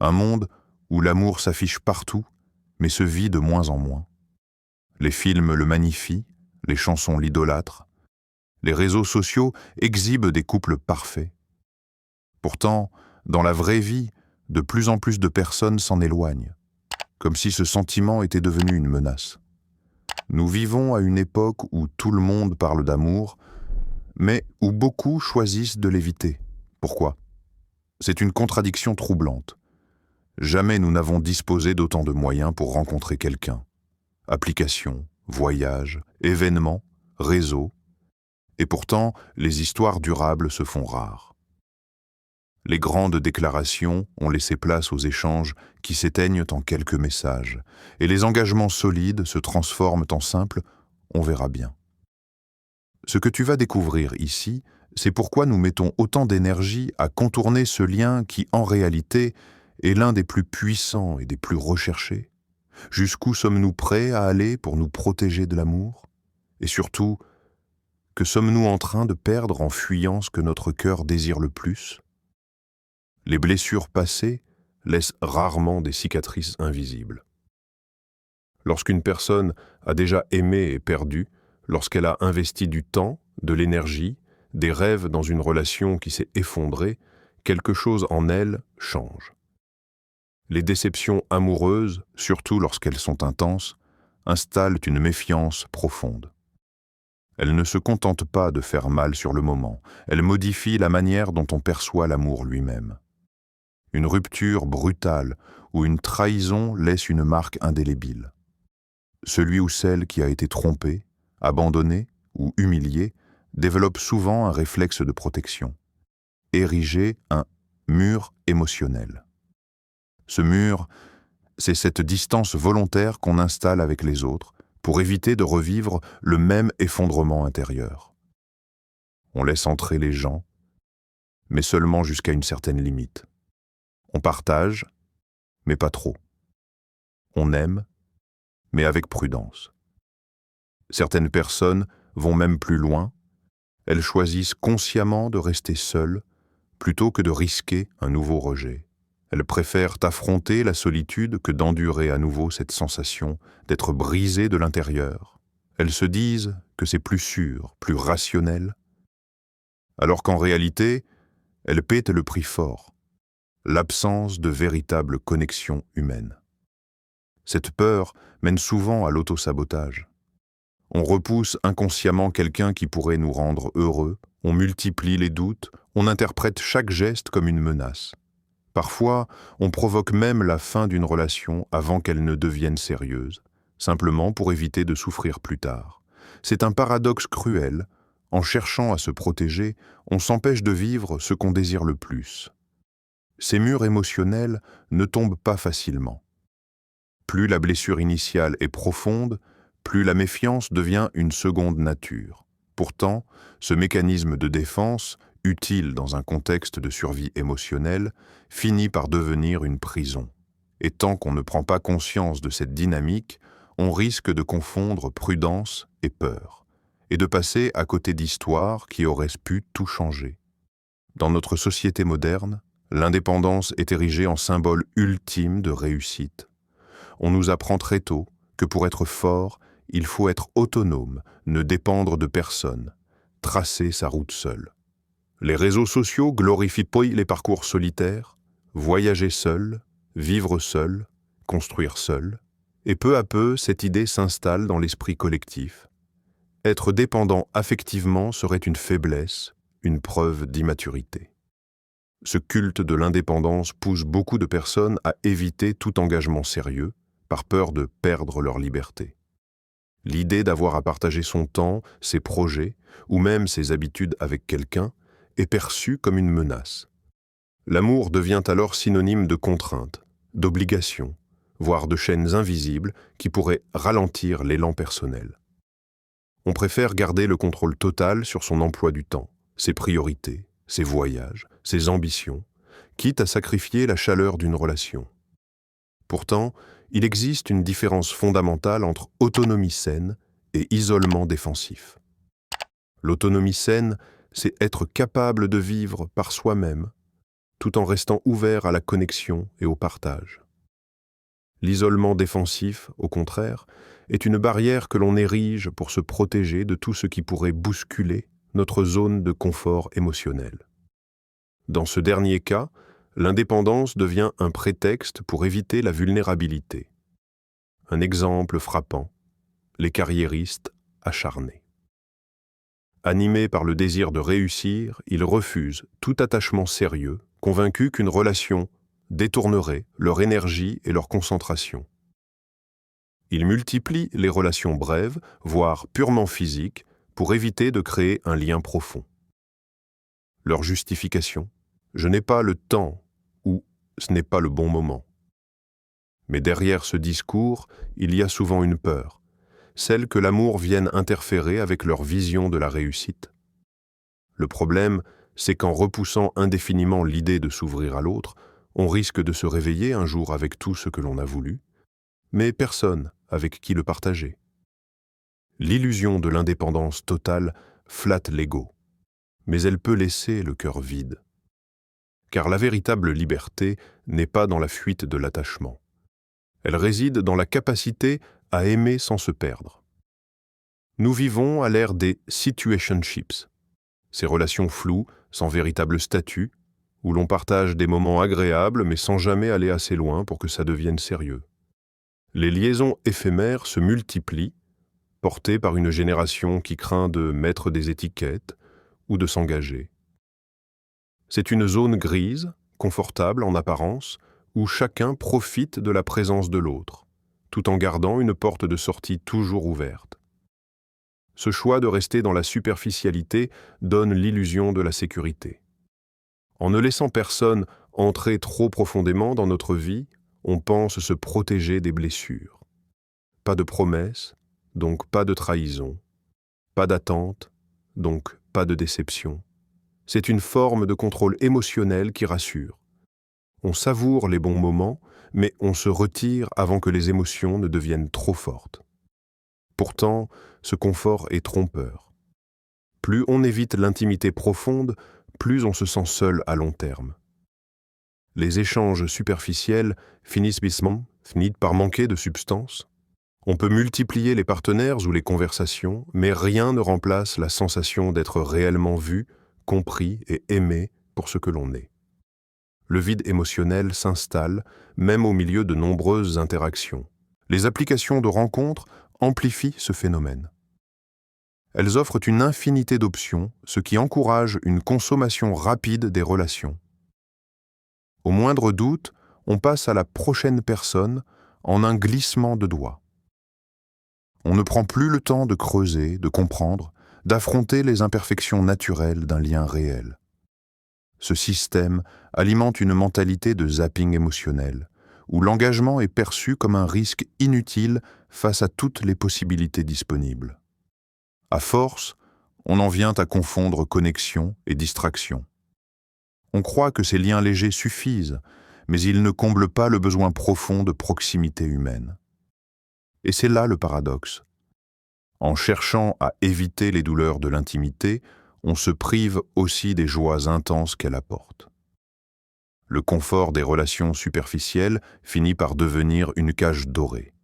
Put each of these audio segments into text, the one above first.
Un monde où l'amour s'affiche partout, mais se vit de moins en moins. Les films le magnifient, les chansons l'idolâtrent, les réseaux sociaux exhibent des couples parfaits. Pourtant, dans la vraie vie, de plus en plus de personnes s'en éloignent, comme si ce sentiment était devenu une menace. Nous vivons à une époque où tout le monde parle d'amour, mais où beaucoup choisissent de l'éviter. Pourquoi? C'est une contradiction troublante. Jamais nous n'avons disposé d'autant de moyens pour rencontrer quelqu'un. Applications, voyages, événements, réseaux. Et pourtant, les histoires durables se font rares. Les grandes déclarations ont laissé place aux échanges qui s'éteignent en quelques messages, et les engagements solides se transforment en simples « on verra bien ». Ce que tu vas découvrir ici, c'est pourquoi nous mettons autant d'énergie à contourner ce lien qui, en réalité, est l'un des plus puissants et des plus recherchés. Jusqu'où sommes-nous prêts à aller pour nous protéger de l'amour? Et surtout, que sommes-nous en train de perdre en fuyant ce que notre cœur désire le plus? Les blessures passées laissent rarement des cicatrices invisibles. Lorsqu'une personne a déjà aimé et perdu, lorsqu'elle a investi du temps, de l'énergie, des rêves dans une relation qui s'est effondrée, quelque chose en elle change. Les déceptions amoureuses, surtout lorsqu'elles sont intenses, installent une méfiance profonde. Elles ne se contentent pas de faire mal sur le moment, elles modifient la manière dont on perçoit l'amour lui-même. Une rupture brutale ou une trahison laisse une marque indélébile. Celui ou celle qui a été trompé, abandonné ou humilié développe souvent un réflexe de protection, ériger un mur émotionnel. Ce mur, c'est cette distance volontaire qu'on installe avec les autres pour éviter de revivre le même effondrement intérieur. On laisse entrer les gens, mais seulement jusqu'à une certaine limite. On partage, mais pas trop. On aime, mais avec prudence. Certaines personnes vont même plus loin. Elles choisissent consciemment de rester seules plutôt que de risquer un nouveau rejet. Elles préfèrent affronter la solitude que d'endurer à nouveau cette sensation d'être brisées de l'intérieur. Elles se disent que c'est plus sûr, plus rationnel, alors qu'en réalité, elles paient le prix fort, l'absence de véritable connexion humaine. Cette peur mène souvent à l'autosabotage. On repousse inconsciemment quelqu'un qui pourrait nous rendre heureux, on multiplie les doutes, on interprète chaque geste comme une menace. Parfois, on provoque même la fin d'une relation avant qu'elle ne devienne sérieuse, simplement pour éviter de souffrir plus tard. C'est un paradoxe cruel. En cherchant à se protéger, on s'empêche de vivre ce qu'on désire le plus. Ces murs émotionnels ne tombent pas facilement. Plus la blessure initiale est profonde, plus la méfiance devient une seconde nature. Pourtant, ce mécanisme de défense, utile dans un contexte de survie émotionnelle, finit par devenir une prison. Et tant qu'on ne prend pas conscience de cette dynamique, on risque de confondre prudence et peur, et de passer à côté d'histoires qui auraient pu tout changer. Dans notre société moderne, l'indépendance est érigée en symbole ultime de réussite. On nous apprend très tôt que pour être fort, il faut être autonome, ne dépendre de personne, tracer sa route seul. Les réseaux sociaux glorifient les parcours solitaires, voyager seul, vivre seul, construire seul, et peu à peu, cette idée s'installe dans l'esprit collectif. Être dépendant affectivement serait une faiblesse, une preuve d'immaturité. Ce culte de l'indépendance pousse beaucoup de personnes à éviter tout engagement sérieux, par peur de perdre leur liberté. L'idée d'avoir à partager son temps, ses projets, ou même ses habitudes avec quelqu'un, est perçue comme une menace. L'amour devient alors synonyme de contrainte, d'obligation, voire de chaînes invisibles qui pourraient ralentir l'élan personnel. On préfère garder le contrôle total sur son emploi du temps, ses priorités, ses voyages, ses ambitions, quitte à sacrifier la chaleur d'une relation. Pourtant, il existe une différence fondamentale entre autonomie saine et isolement défensif. L'autonomie saine, c'est être capable de vivre par soi-même, tout en restant ouvert à la connexion et au partage. L'isolement défensif, au contraire, est une barrière que l'on érige pour se protéger de tout ce qui pourrait bousculer notre zone de confort émotionnel. Dans ce dernier cas, l'indépendance devient un prétexte pour éviter la vulnérabilité. Un exemple frappant, les carriéristes acharnés. Animés par le désir de réussir, ils refusent tout attachement sérieux, convaincus qu'une relation détournerait leur énergie et leur concentration. Ils multiplient les relations brèves, voire purement physiques, pour éviter de créer un lien profond. Leur justification : je n'ai pas le temps ou ce n'est pas le bon moment. Mais derrière ce discours, il y a souvent une peur, celle que l'amour vienne interférer avec leur vision de la réussite. Le problème, c'est qu'en repoussant indéfiniment l'idée de s'ouvrir à l'autre, on risque de se réveiller un jour avec tout ce que l'on a voulu, mais personne avec qui le partager. L'illusion de l'indépendance totale flatte l'ego, mais elle peut laisser le cœur vide. Car la véritable liberté n'est pas dans la fuite de l'attachement. Elle réside dans la capacité à aimer sans se perdre. Nous vivons à l'ère des situationships, ces relations floues, sans véritable statut, où l'on partage des moments agréables mais sans jamais aller assez loin pour que ça devienne sérieux. Les liaisons éphémères se multiplient, portées par une génération qui craint de mettre des étiquettes ou de s'engager. C'est une zone grise, confortable en apparence, où chacun profite de la présence de l'autre, tout en gardant une porte de sortie toujours ouverte. Ce choix de rester dans la superficialité donne l'illusion de la sécurité. En ne laissant personne entrer trop profondément dans notre vie, on pense se protéger des blessures. Pas de promesses, donc pas de trahison. Pas d'attente, donc pas de déception. C'est une forme de contrôle émotionnel qui rassure. On savoure les bons moments, mais on se retire avant que les émotions ne deviennent trop fortes. Pourtant, ce confort est trompeur. Plus on évite l'intimité profonde, plus on se sent seul à long terme. Les échanges superficiels finissent par manquer de substance. On peut multiplier les partenaires ou les conversations, mais rien ne remplace la sensation d'être réellement vu, compris et aimé pour ce que l'on est. Le vide émotionnel s'installe, même au milieu de nombreuses interactions. Les applications de rencontres amplifient ce phénomène. Elles offrent une infinité d'options, ce qui encourage une consommation rapide des relations. Au moindre doute, on passe à la prochaine personne en un glissement de doigts. On ne prend plus le temps de creuser, de comprendre, d'affronter les imperfections naturelles d'un lien réel. Ce système alimente une mentalité de zapping émotionnel, où l'engagement est perçu comme un risque inutile face à toutes les possibilités disponibles. À force, on en vient à confondre connexion et distraction. On croit que ces liens légers suffisent, mais ils ne comblent pas le besoin profond de proximité humaine. Et c'est là le paradoxe. En cherchant à éviter les douleurs de l'intimité, on se prive aussi des joies intenses qu'elle apporte. Le confort des relations superficielles finit par devenir une cage dorée,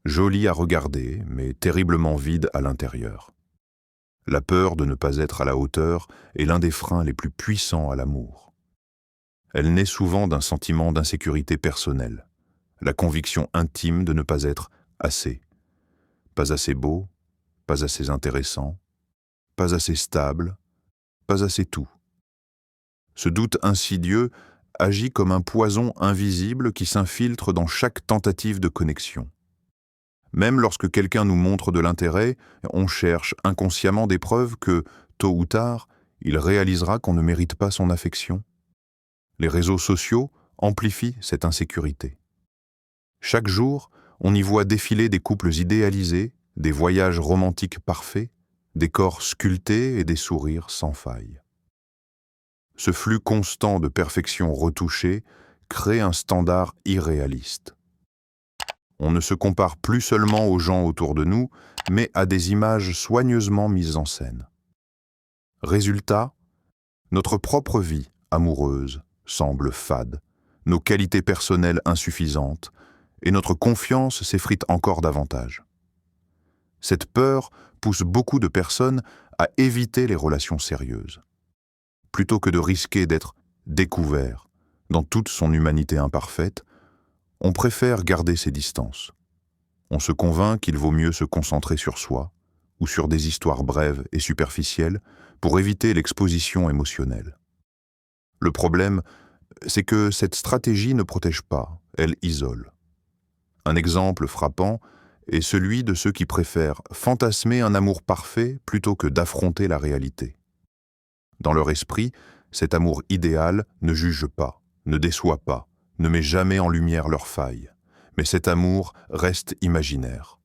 jolie à regarder, mais terriblement vide à l'intérieur. La peur de ne pas être à la hauteur est l'un des freins les plus puissants à l'amour. Elle naît souvent d'un sentiment d'insécurité personnelle, la conviction intime de ne pas être assez. Pas assez beau, pas assez intéressant, pas assez stable, pas assez tout. Ce doute insidieux agit comme un poison invisible qui s'infiltre dans chaque tentative de connexion. Même lorsque quelqu'un nous montre de l'intérêt, on cherche inconsciemment des preuves que, tôt ou tard, il réalisera qu'on ne mérite pas son affection. Les réseaux sociaux amplifient cette insécurité. Chaque jour, on y voit défiler des couples idéalisés, des voyages romantiques parfaits, des corps sculptés et des sourires sans faille. Ce flux constant de perfection retouchée crée un standard irréaliste. On ne se compare plus seulement aux gens autour de nous, mais à des images soigneusement mises en scène. Résultat, notre propre vie, amoureuse, semblent fades, nos qualités personnelles insuffisantes, et notre confiance s'effrite encore davantage. Cette peur pousse beaucoup de personnes à éviter les relations sérieuses. Plutôt que de risquer d'être découvert dans toute son humanité imparfaite, on préfère garder ses distances. On se convainc qu'il vaut mieux se concentrer sur soi ou sur des histoires brèves et superficielles pour éviter l'exposition émotionnelle. Le problème, c'est que cette stratégie ne protège pas, elle isole. Un exemple frappant est celui de ceux qui préfèrent fantasmer un amour parfait plutôt que d'affronter la réalité. Dans leur esprit, cet amour idéal ne juge pas, ne déçoit pas, ne met jamais en lumière leurs failles. Mais cet amour reste imaginaire.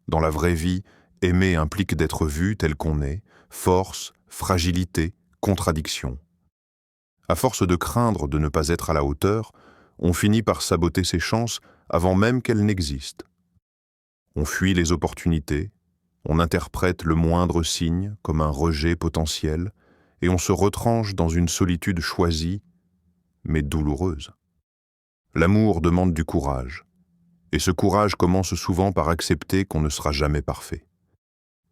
Dans la vraie vie, aimer implique d'être vu tel qu'on est, force, fragilité, contradiction. À force de craindre de ne pas être à la hauteur, on finit par saboter ses chances avant même qu'elles n'existent. On fuit les opportunités, on interprète le moindre signe comme un rejet potentiel, et on se retranche dans une solitude choisie, mais douloureuse. L'amour demande du courage, et ce courage commence souvent par accepter qu'on ne sera jamais parfait,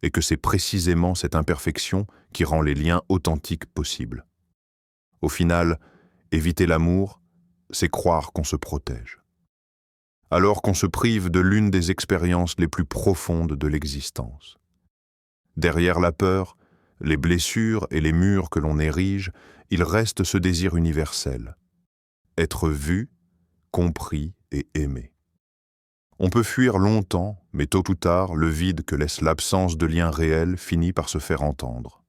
et que c'est précisément cette imperfection qui rend les liens authentiques possibles. Au final, éviter l'amour, c'est croire qu'on se protège, alors qu'on se prive de l'une des expériences les plus profondes de l'existence. Derrière la peur, les blessures et les murs que l'on érige, il reste ce désir universel, être vu, compris et aimé. On peut fuir longtemps, mais tôt ou tard, le vide que laisse l'absence de lien réel finit par se faire entendre.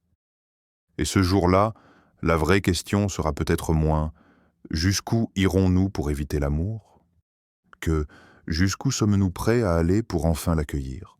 Et ce jour-là, la vraie question sera peut-être moins « jusqu'où irons-nous pour éviter l'amour ?» que « jusqu'où sommes-nous prêts à aller pour enfin l'accueillir ?»